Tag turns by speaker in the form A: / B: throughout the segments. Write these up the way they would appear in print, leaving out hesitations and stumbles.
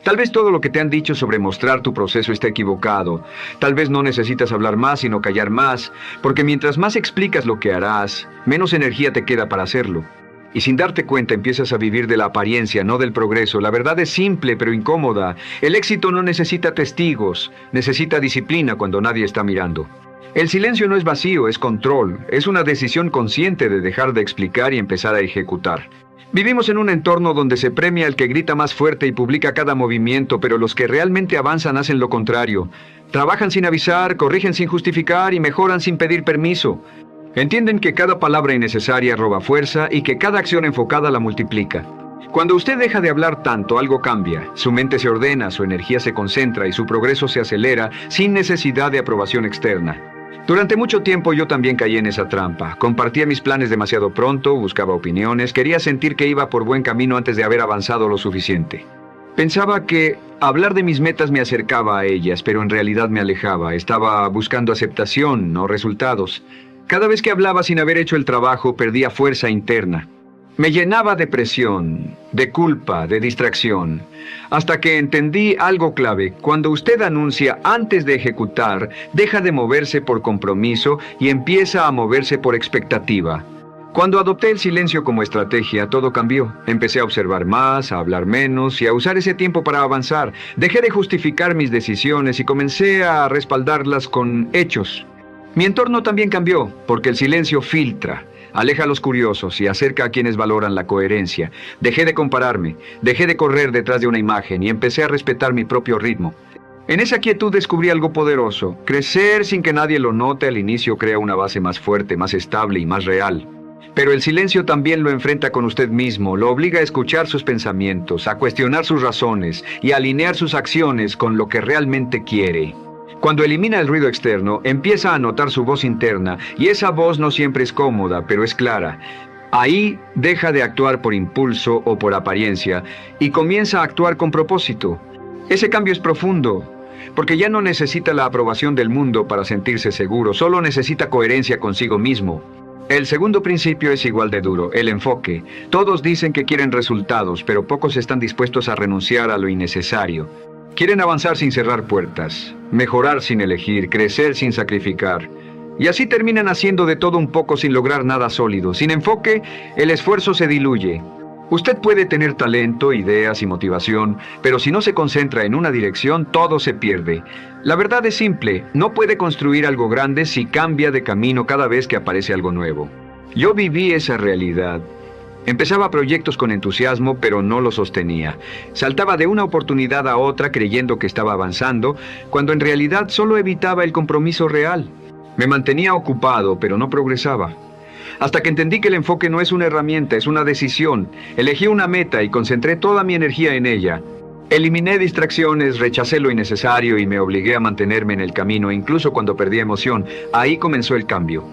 A: Tal vez todo lo que te han dicho sobre mostrar tu proceso está equivocado. Tal vez no necesitas hablar más, sino callar más, porque mientras más explicas lo que harás, menos energía te queda para hacerlo. Y sin darte cuenta empiezas a vivir de la apariencia, no del progreso. La verdad es simple, pero incómoda. El éxito no necesita testigos, necesita disciplina cuando nadie está mirando. El silencio no es vacío, es control. Es una decisión consciente de dejar de explicar y empezar a ejecutar. Vivimos en un entorno donde se premia al que grita más fuerte y publica cada movimiento, pero los que realmente avanzan hacen lo contrario. Trabajan sin avisar, corrigen sin justificar y mejoran sin pedir permiso. Entienden que cada palabra innecesaria roba fuerza y que cada acción enfocada la multiplica. Cuando usted deja de hablar tanto, algo cambia. Su mente se ordena, su energía se concentra y su progreso se acelera sin necesidad de aprobación externa. Durante mucho tiempo yo también caí en esa trampa. Compartía mis planes demasiado pronto, buscaba opiniones, quería sentir que iba por buen camino antes de haber avanzado lo suficiente. Pensaba que hablar de mis metas me acercaba a ellas, pero en realidad me alejaba. Estaba buscando aceptación, no resultados. Cada vez que hablaba sin haber hecho el trabajo, perdía fuerza interna. Me llenaba de presión, de culpa, de distracción, hasta que entendí algo clave. Cuando usted anuncia antes de ejecutar, deja de moverse por compromiso y empieza a moverse por expectativa. Cuando adopté el silencio como estrategia, todo cambió. Empecé a observar más, a hablar menos y a usar ese tiempo para avanzar. Dejé de justificar mis decisiones y comencé a respaldarlas con hechos. Mi entorno también cambió, porque el silencio filtra. Aleja a los curiosos y acerca a quienes valoran la coherencia. Dejé de compararme, dejé de correr detrás de una imagen y empecé a respetar mi propio ritmo. En esa quietud descubrí algo poderoso. Crecer sin que nadie lo note al inicio crea una base más fuerte, más estable y más real. Pero el silencio también lo enfrenta con usted mismo, lo obliga a escuchar sus pensamientos, a cuestionar sus razones y a alinear sus acciones con lo que realmente quiere. Cuando elimina el ruido externo, empieza a notar su voz interna, y esa voz no siempre es cómoda, pero es clara. Ahí deja de actuar por impulso o por apariencia, y comienza a actuar con propósito. Ese cambio es profundo, porque ya no necesita la aprobación del mundo para sentirse seguro, solo necesita coherencia consigo mismo. El segundo principio es igual de duro, el enfoque. Todos dicen que quieren resultados, pero pocos están dispuestos a renunciar a lo innecesario. Quieren avanzar sin cerrar puertas, mejorar sin elegir, crecer sin sacrificar. Y así terminan haciendo de todo un poco sin lograr nada sólido. Sin enfoque, el esfuerzo se diluye. Usted puede tener talento, ideas y motivación, pero si no se concentra en una dirección, todo se pierde. La verdad es simple, no puede construir algo grande si cambia de camino cada vez que aparece algo nuevo. Yo viví esa realidad. Empezaba proyectos con entusiasmo, pero no los sostenía. Saltaba de una oportunidad a otra creyendo que estaba avanzando, cuando en realidad solo evitaba el compromiso real. Me mantenía ocupado, pero no progresaba. Hasta que entendí que el enfoque no es una herramienta, es una decisión. Elegí una meta y concentré toda mi energía en ella. Eliminé distracciones, rechacé lo innecesario y me obligué a mantenerme en el camino, incluso cuando perdí emoción. Ahí comenzó el cambio.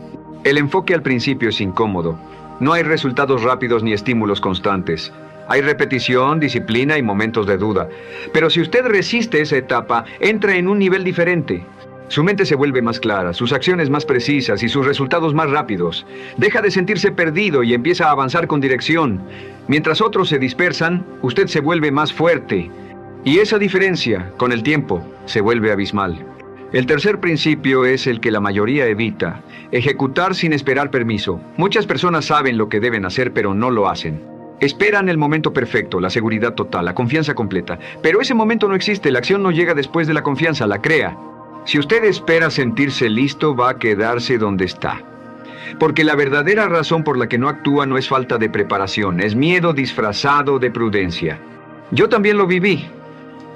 A: El enfoque al principio es incómodo. No hay resultados rápidos ni estímulos constantes. Hay repetición, disciplina y momentos de duda. Pero si usted resiste esa etapa, entra en un nivel diferente. Su mente se vuelve más clara, sus acciones más precisas y sus resultados más rápidos. Deja de sentirse perdido y empieza a avanzar con dirección. Mientras otros se dispersan, usted se vuelve más fuerte. Y esa diferencia, con el tiempo, se vuelve abismal. El tercer principio es el que la mayoría evita: ejecutar sin esperar permiso. Muchas personas saben lo que deben hacer, pero no lo hacen. Esperan el momento perfecto, la seguridad total, la confianza completa. Pero ese momento no existe, la acción no llega después de la confianza, la crea. Si usted espera sentirse listo, va a quedarse donde está. Porque la verdadera razón por la que no actúa no es falta de preparación, es miedo disfrazado de prudencia. Yo también lo viví.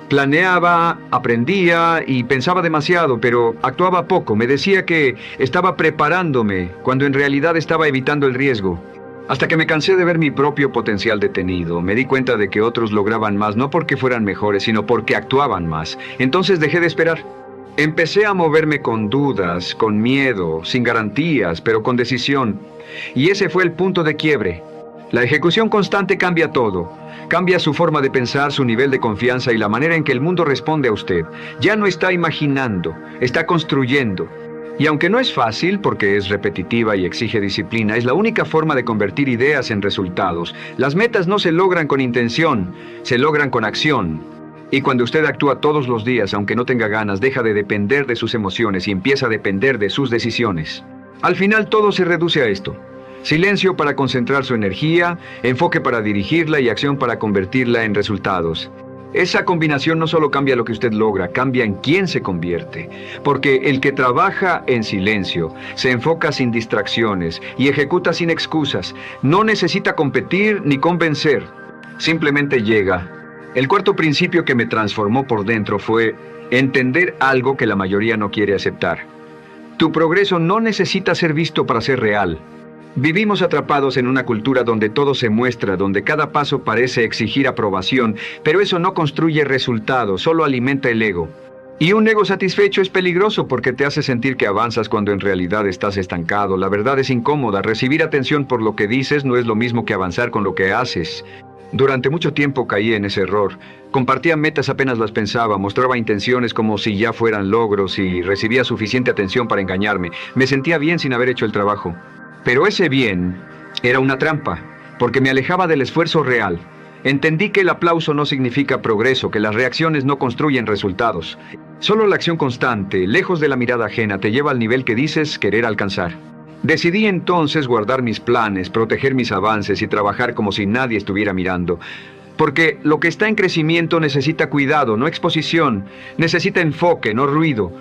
A: Planeaba, aprendía y pensaba demasiado, pero actuaba poco. Me decía que estaba preparándome, cuando en realidad estaba evitando el riesgo. Hasta que me cansé de ver mi propio potencial detenido. Me di cuenta de que otros lograban más, no porque fueran mejores, sino porque actuaban más. Entonces dejé de esperar. Empecé a moverme con dudas, con miedo, sin garantías, pero con decisión. Y ese fue el punto de quiebre. La ejecución constante cambia todo. Cambia su forma de pensar, su nivel de confianza y la manera en que el mundo responde a usted. Ya no está imaginando, está construyendo. Y aunque no es fácil, porque es repetitiva y exige disciplina, es la única forma de convertir ideas en resultados. Las metas no se logran con intención, se logran con acción. Y cuando usted actúa todos los días, aunque no tenga ganas, deja de depender de sus emociones y empieza a depender de sus decisiones. Al final todo se reduce a esto. Silencio para concentrar su energía, enfoque para dirigirla y acción para convertirla en resultados. Esa combinación no solo cambia lo que usted logra, cambia en quién se convierte. Porque el que trabaja en silencio, se enfoca sin distracciones y ejecuta sin excusas, no necesita competir ni convencer, simplemente llega. El cuarto principio que me transformó por dentro fue entender algo que la mayoría no quiere aceptar. Tu progreso no necesita ser visto para ser real. Vivimos atrapados en una cultura donde todo se muestra, donde cada paso parece exigir aprobación, pero eso no construye resultados, solo alimenta el ego. Y un ego satisfecho es peligroso porque te hace sentir que avanzas cuando en realidad estás estancado. La verdad es incómoda. Recibir atención por lo que dices no es lo mismo que avanzar con lo que haces. Durante mucho tiempo caí en ese error. Compartía metas apenas las pensaba, mostraba intenciones como si ya fueran logros y recibía suficiente atención para engañarme. Me sentía bien sin haber hecho el trabajo. Pero ese bien era una trampa, porque me alejaba del esfuerzo real. Entendí que el aplauso no significa progreso, que las reacciones no construyen resultados. Solo la acción constante, lejos de la mirada ajena, te lleva al nivel que dices querer alcanzar. Decidí entonces guardar mis planes, proteger mis avances y trabajar como si nadie estuviera mirando. Porque lo que está en crecimiento necesita cuidado, no exposición. Necesita enfoque, no ruido.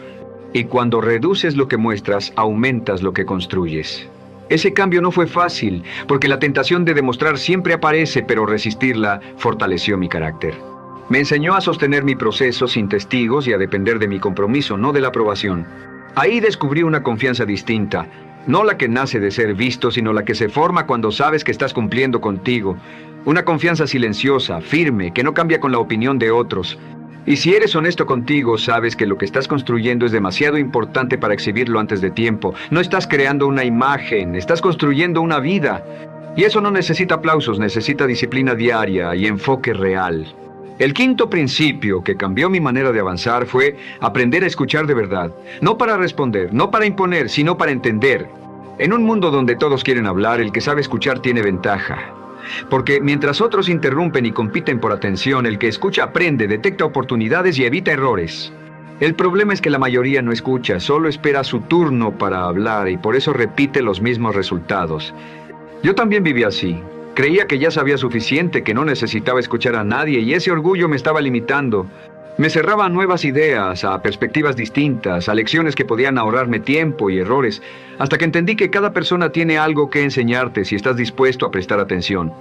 A: Y cuando reduces lo que muestras, aumentas lo que construyes. Ese cambio no fue fácil, porque la tentación de demostrar siempre aparece, pero resistirla fortaleció mi carácter. Me enseñó a sostener mi proceso sin testigos y a depender de mi compromiso, no de la aprobación. Ahí descubrí una confianza distinta, no la que nace de ser visto, sino la que se forma cuando sabes que estás cumpliendo contigo. Una confianza silenciosa, firme, que no cambia con la opinión de otros. Y si eres honesto contigo, sabes que lo que estás construyendo es demasiado importante para exhibirlo antes de tiempo. No estás creando una imagen, estás construyendo una vida. Y eso no necesita aplausos, necesita disciplina diaria y enfoque real. El quinto principio que cambió mi manera de avanzar fue aprender a escuchar de verdad. No para responder, no para imponer, sino para entender. En un mundo donde todos quieren hablar, el que sabe escuchar tiene ventaja. Porque mientras otros interrumpen y compiten por atención, el que escucha aprende, detecta oportunidades y evita errores. El problema es que la mayoría no escucha, solo espera su turno para hablar y por eso repite los mismos resultados. Yo también viví así. Creía que ya sabía suficiente, que no necesitaba escuchar a nadie y ese orgullo me estaba limitando. Me cerraba a nuevas ideas, a perspectivas distintas, a lecciones que podían ahorrarme tiempo y errores, hasta que entendí que cada persona tiene algo que enseñarte si estás dispuesto a prestar atención.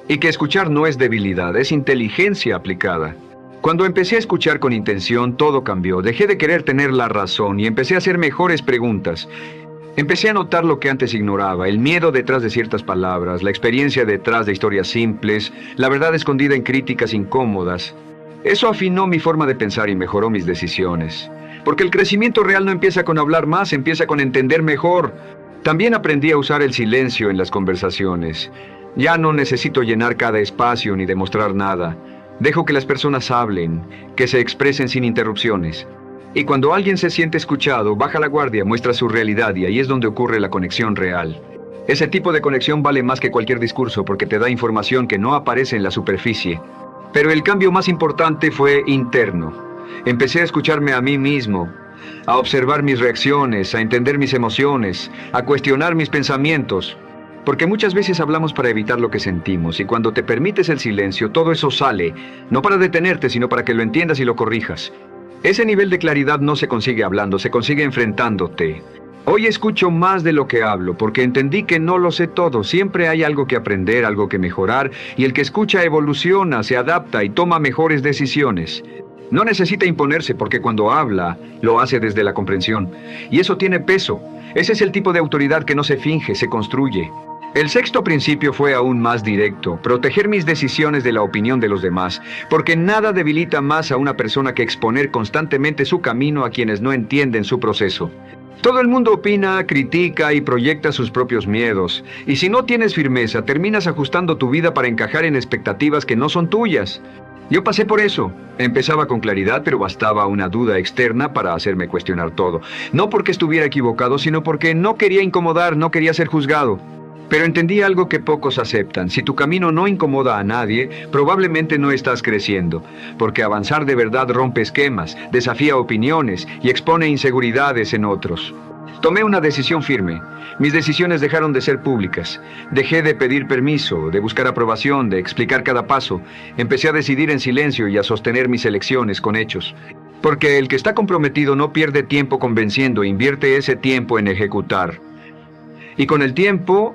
A: Y que escuchar no es debilidad, es inteligencia aplicada. Cuando empecé a escuchar con intención, todo cambió. Dejé de querer tener la razón y empecé a hacer mejores preguntas. Empecé a notar lo que antes ignoraba, el miedo detrás de ciertas palabras, la experiencia detrás de historias simples, la verdad escondida en críticas incómodas. Eso afinó mi forma de pensar y mejoró mis decisiones. Porque el crecimiento real no empieza con hablar más, empieza con entender mejor. También aprendí a usar el silencio en las conversaciones. Ya no necesito llenar cada espacio ni demostrar nada. Dejo que las personas hablen, que se expresen sin interrupciones. Y cuando alguien se siente escuchado, baja la guardia, muestra su realidad y ahí es donde ocurre la conexión real. Ese tipo de conexión vale más que cualquier discurso porque te da información que no aparece en la superficie. Pero el cambio más importante fue interno. Empecé a escucharme a mí mismo, a observar mis reacciones, a entender mis emociones, a cuestionar mis pensamientos. Porque muchas veces hablamos para evitar lo que sentimos y cuando te permites el silencio, todo eso sale, no para detenerte, sino para que lo entiendas y lo corrijas. Ese nivel de claridad no se consigue hablando, se consigue enfrentándote. Hoy escucho más de lo que hablo, porque entendí que no lo sé todo. Siempre hay algo que aprender, algo que mejorar, y el que escucha evoluciona, se adapta y toma mejores decisiones. No necesita imponerse, porque cuando habla, lo hace desde la comprensión. Y eso tiene peso. Ese es el tipo de autoridad que no se finge, se construye. El sexto principio fue aún más directo, proteger mis decisiones de la opinión de los demás, porque nada debilita más a una persona que exponer constantemente su camino a quienes no entienden su proceso. Todo el mundo opina, critica y proyecta sus propios miedos. Y si no tienes firmeza, terminas ajustando tu vida para encajar en expectativas que no son tuyas. Yo pasé por eso. Empezaba con claridad, pero bastaba una duda externa para hacerme cuestionar todo. No porque estuviera equivocado, sino porque no quería incomodar, no quería ser juzgado. Pero entendí algo que pocos aceptan. Si tu camino no incomoda a nadie, probablemente no estás creciendo, porque avanzar de verdad rompe esquemas, desafía opiniones y expone inseguridades en otros. Tomé una decisión firme. Mis decisiones dejaron de ser públicas. Dejé de pedir permiso, de buscar aprobación, de explicar cada paso. Empecé a decidir en silencio y a sostener mis elecciones con hechos. Porque el que está comprometido no pierde tiempo convenciendo, invierte ese tiempo en ejecutar. Y con el tiempo,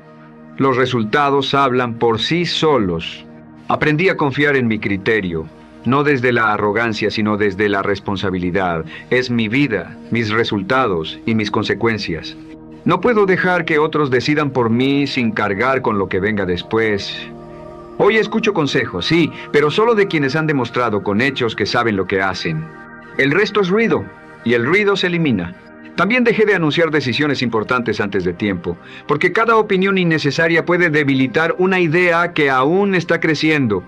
A: los resultados hablan por sí solos. Aprendí a confiar en mi criterio, no desde la arrogancia, sino desde la responsabilidad. Es mi vida, mis resultados y mis consecuencias. No puedo dejar que otros decidan por mí sin cargar con lo que venga después. Hoy escucho consejos, sí, pero solo de quienes han demostrado con hechos que saben lo que hacen. El resto es ruido, y el ruido se elimina. También dejé de anunciar decisiones importantes antes de tiempo, porque cada opinión innecesaria puede debilitar una idea que aún está creciendo.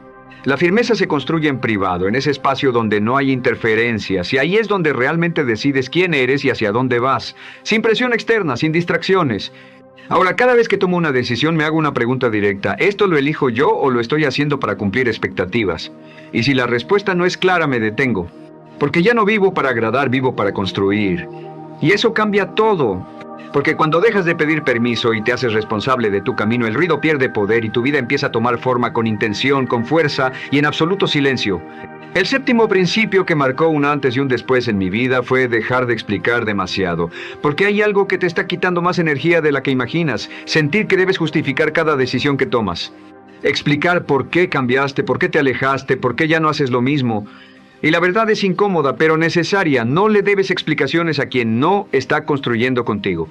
A: La firmeza se construye en privado, en ese espacio donde no hay interferencias, y ahí es donde realmente decides quién eres y hacia dónde vas, sin presión externa, sin distracciones. Ahora, cada vez que tomo una decisión me hago una pregunta directa: ¿esto lo elijo yo o lo estoy haciendo para cumplir expectativas? Y si la respuesta no es clara, me detengo, porque ya no vivo para agradar, vivo para construir. Y eso cambia todo, porque cuando dejas de pedir permiso y te haces responsable de tu camino, el ruido pierde poder y tu vida empieza a tomar forma con intención, con fuerza y en absoluto silencio. El séptimo principio que marcó un antes y un después en mi vida fue dejar de explicar demasiado, porque hay algo que te está quitando más energía de la que imaginas: sentir que debes justificar cada decisión que tomas. Explicar por qué cambiaste, por qué te alejaste, por qué ya no haces lo mismo. Y la verdad es incómoda, pero necesaria. No le debes explicaciones a quien no está construyendo contigo.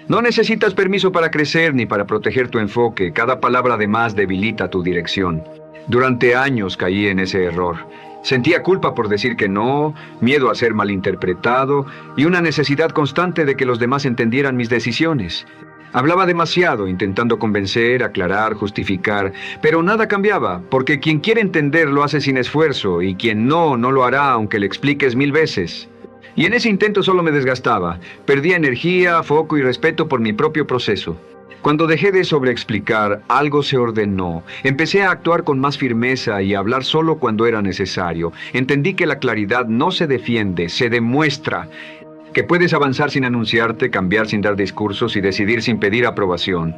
A: No necesitas permiso para crecer ni para proteger tu enfoque. Cada palabra de más debilita tu dirección. Durante años caí en ese error. Sentía culpa por decir que no, miedo a ser malinterpretado y una necesidad constante de que los demás entendieran mis decisiones. Hablaba demasiado, intentando convencer, aclarar, justificar, pero nada cambiaba, porque quien quiere entender lo hace sin esfuerzo, y quien no lo hará aunque le expliques 1000 veces. Y en ese intento solo me desgastaba, perdía energía, foco y respeto por mi propio proceso. Cuando dejé de sobreexplicar, algo se ordenó. Empecé a actuar con más firmeza y a hablar solo cuando era necesario. Entendí que la claridad no se defiende, se demuestra. Que puedes avanzar sin anunciarte, cambiar sin dar discursos y decidir sin pedir aprobación.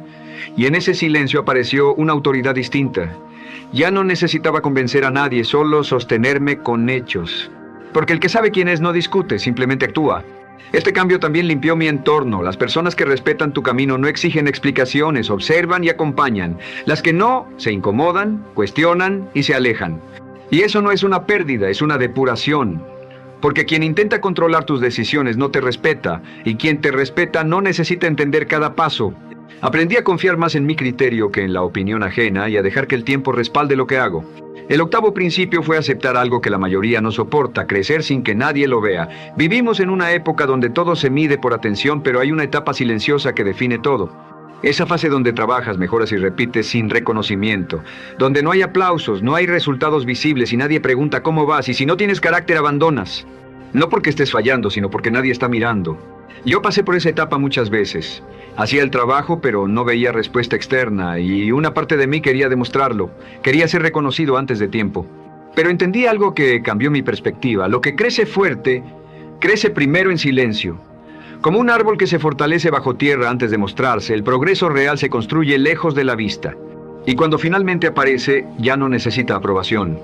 A: Y en ese silencio apareció una autoridad distinta. Ya no necesitaba convencer a nadie, solo sostenerme con hechos. Porque el que sabe quién es no discute, simplemente actúa. Este cambio también limpió mi entorno. Las personas que respetan tu camino no exigen explicaciones, observan y acompañan. Las que no, se incomodan, cuestionan y se alejan. Y eso no es una pérdida, es una depuración. Porque quien intenta controlar tus decisiones no te respeta, y quien te respeta no necesita entender cada paso. Aprendí a confiar más en mi criterio que en la opinión ajena y a dejar que el tiempo respalde lo que hago. El octavo principio fue aceptar algo que la mayoría no soporta: crecer sin que nadie lo vea. Vivimos en una época donde todo se mide por atención, pero hay una etapa silenciosa que define todo. Esa fase donde trabajas, mejoras y repites sin reconocimiento, donde no hay aplausos, no hay resultados visibles y nadie pregunta cómo vas, y si no tienes carácter abandonas. No porque estés fallando, sino porque nadie está mirando. Yo pasé por esa etapa muchas veces. Hacía el trabajo, pero no veía respuesta externa, y una parte de mí quería demostrarlo. Quería ser reconocido antes de tiempo. Pero entendí algo que cambió mi perspectiva. Lo que crece fuerte, crece primero en silencio. Como un árbol que se fortalece bajo tierra antes de mostrarse, el progreso real se construye lejos de la vista. Y cuando finalmente aparece, ya no necesita aprobación.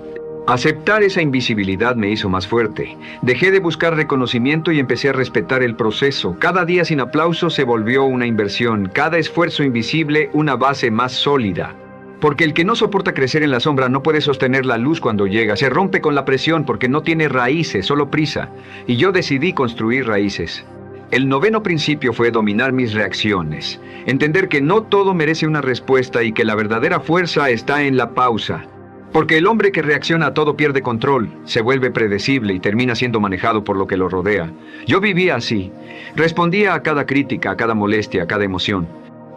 A: Aceptar esa invisibilidad me hizo más fuerte. Dejé de buscar reconocimiento y empecé a respetar el proceso. Cada día sin aplauso se volvió una inversión. Cada esfuerzo invisible, una base más sólida. Porque el que no soporta crecer en la sombra no puede sostener la luz cuando llega. Se rompe con la presión porque no tiene raíces, solo prisa. Y yo decidí construir raíces. El noveno principio fue dominar mis reacciones. Entender que no todo merece una respuesta y que la verdadera fuerza está en la pausa. Porque el hombre que reacciona a todo pierde control, se vuelve predecible y termina siendo manejado por lo que lo rodea. Yo vivía así. Respondía a cada crítica, a cada molestia, a cada emoción.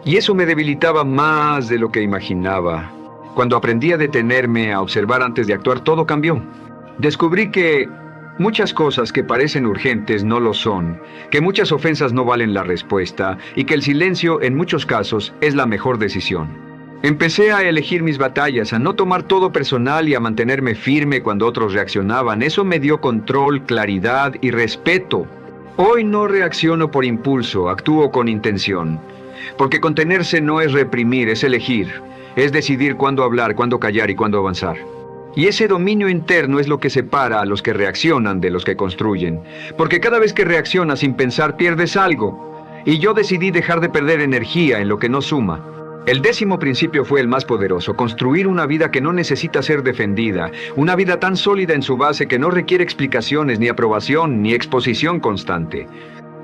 A: Y eso me debilitaba más de lo que imaginaba. Cuando aprendí a detenerme, a observar antes de actuar, todo cambió. Descubrí que Muchas cosas que parecen urgentes no lo son, que muchas ofensas no valen la respuesta y que el silencio en muchos casos es la mejor decisión. Empecé a elegir mis batallas, a no tomar todo personal y a mantenerme firme cuando otros reaccionaban. Eso me dio control, claridad y respeto. Hoy no reacciono por impulso, actúo con intención. Porque contenerse no es reprimir, es elegir. Es decidir cuándo hablar, cuándo callar y cuándo avanzar. Y ese dominio interno es lo que separa a los que reaccionan de los que construyen. Porque cada vez que reaccionas sin pensar pierdes algo. Y yo decidí dejar de perder energía en lo que no suma. El 10º principio fue el más poderoso: construir una vida que no necesita ser defendida, una vida tan sólida en su base que no requiere explicaciones, ni aprobación, ni exposición constante.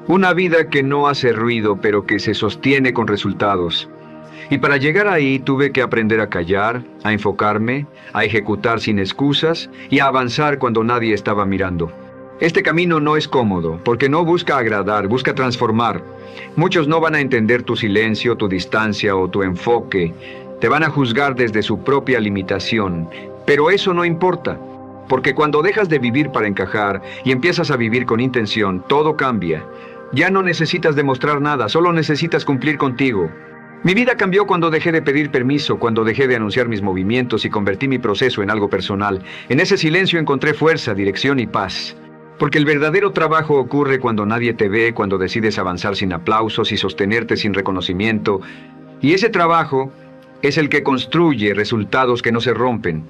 A: Una vida que no hace ruido, pero que se sostiene con resultados. Y para llegar ahí tuve que aprender a callar, a enfocarme, a ejecutar sin excusas y a avanzar cuando nadie estaba mirando. Este camino no es cómodo, porque no busca agradar, busca transformar. Muchos no van a entender tu silencio, tu distancia o tu enfoque. Te van a juzgar desde su propia limitación. Pero eso no importa, porque cuando dejas de vivir para encajar y empiezas a vivir con intención, todo cambia. Ya no necesitas demostrar nada, solo necesitas cumplir contigo. Mi vida cambió cuando dejé de pedir permiso, cuando dejé de anunciar mis movimientos y convertí mi proceso en algo personal. En ese silencio encontré fuerza, dirección y paz. Porque el verdadero trabajo ocurre cuando nadie te ve, cuando decides avanzar sin aplausos y sostenerte sin reconocimiento. Y ese trabajo es el que construye resultados que no se rompen.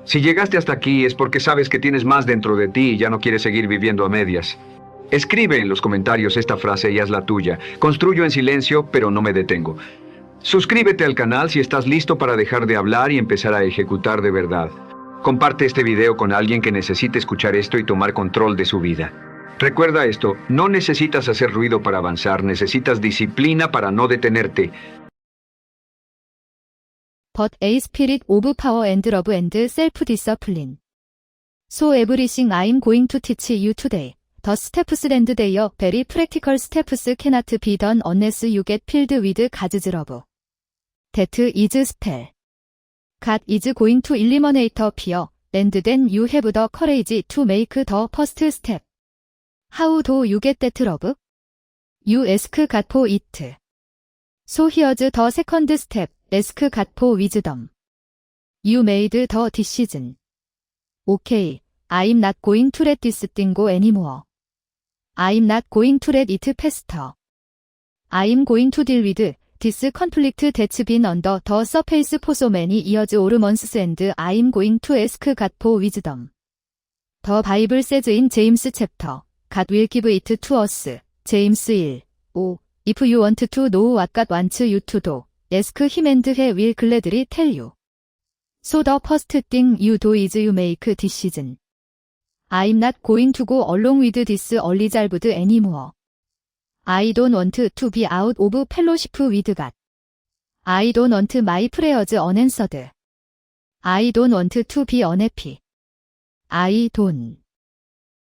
A: Si llegaste hasta aquí es porque sabes que tienes más dentro de ti y ya no quieres seguir viviendo a medias. Escribe en los comentarios esta frase y hazla tuya. Construyo en silencio, pero no me detengo. Suscríbete al canal si estás listo para dejar de hablar y empezar a ejecutar de verdad. Comparte este video con alguien que necesite escuchar esto y tomar control de su vida. Recuerda esto, no necesitas hacer ruido para avanzar, necesitas disciplina para no detenerte.
B: But a spirit of power and love and self-discipline. So everything I'm going to teach you today. The steps and their very practical steps cannot be done unless you get filled with God's love. That is spell. God is going to eliminate fear, and then you have the courage to make the first step. How do you get that love? You ask God for it. So here's the second step, ask God for wisdom. You made the decision. Okay, I'm not going to let this thing go anymore. I'm not going to let it fester. I'm going to deal with this conflict that's been under the surface for so many years or months, and I'm going to ask God for wisdom. The Bible says in James chapter, God will give it to us. James 1:5. If you want to know what God wants you to do, ask Him and He will gladly tell you. So the first thing you do is you make a decision. I'm not going to go along with this unresolved anymore. I don't want to be out of fellowship with God. I don't want my prayers unanswered. I don't want to be unhappy. I don't.